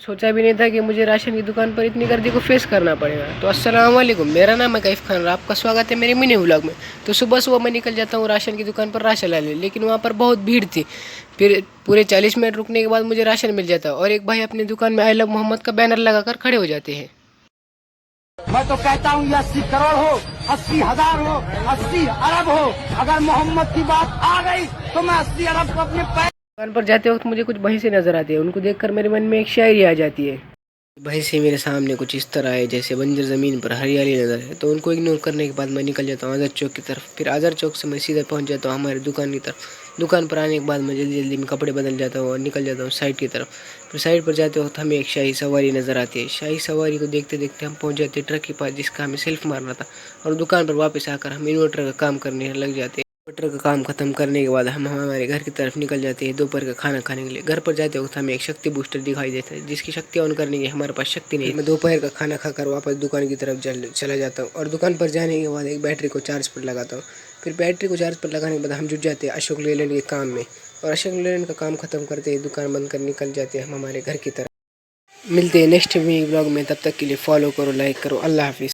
सोचा भी नहीं था कि मुझे राशन की दुकान पर इतनी गर्दी को फेस करना पड़ेगा। तो अस्सलाम वालेकुम, मेरा नाम है कैफ खान और आपका स्वागत है मेरे मिनी व्लॉग में। तो सुबह सुबह मैं निकल जाता हूँ राशन की दुकान पर राशन लाने, लेकिन वहाँ पर बहुत भीड़ थी। फिर पूरे 40 मिनट रुकने के बाद मुझे राशन मिल जाता और एक भाई अपनी दुकान में आई लव मोहम्मद का बैनर लगाकर खड़े हो जाते हैं। मैं तो कहता हूँ ये 80 करोड़ हो, 80,000 हो, 80 अरब हो, अगर मोहम्मद की बात आ गई तो मैं 80 अरब को अपने दुकान पर जाते वक्त मुझे कुछ भैंसें नजर आती है। उनको देखकर मेरे मन में एक शायरी आ जाती है। भैंसें मेरे सामने कुछ इस तरह है जैसे बंजर ज़मीन पर हरियाली नजर है। तो उनको इग्नोर करने के बाद मैं निकल जाता हूँ आज़ाद चौक की तरफ। फिर आज़ाद चौक से मैं सीधा पहुँच जाता हूँ हमारी दुकान की तरफ। दुकान पर आने के बाद मैं जल्दी जल्दी में कपड़े बदल जाता हूँ और निकल जाता हूँ साइड की तरफ। फिर साइड पर जाते वक्त हमें एक शाही सवारी नज़र आती है। शाही सवारी को देखते देखते हम पहुँच जाते हैं ट्रक के पास जिसका हमें सेल्फ मारना था, और दुकान पर वापस आकर हम इन्वर्टर का काम करने लग जाते हैं। इन्वर्टर का काम खत्म करने के बाद हम हमारे घर की तरफ निकल जाते हैं दोपहर का खाना खाने के लिए। घर पर जाते वक्त हमें एक शक्ति बूस्टर दिखाई देता है जिसकी शक्ति ऑन करने की हमारे पास शक्ति नहीं है। मैं दोपहर का खाना खाकर वापस दुकान की तरफ चला जाता हूँ और दुकान पर जाने के बाद एक बैटरी को चार्ज पर लगाता हूँ। फिर बैटरी को चार्ज पर लगाने के बाद हम जुट जाते हैं अशोक लेलैंड के काम में, और अशोक लेलैंड का काम खत्म करते ही दुकान बंद कर निकल जाते हैं हम हमारे घर की तरफ। मिलते हैं नेक्स्ट वीक ब्लॉग में, तब तक के लिए फॉलो करो, लाइक करो, अल्लाह हाफिज़।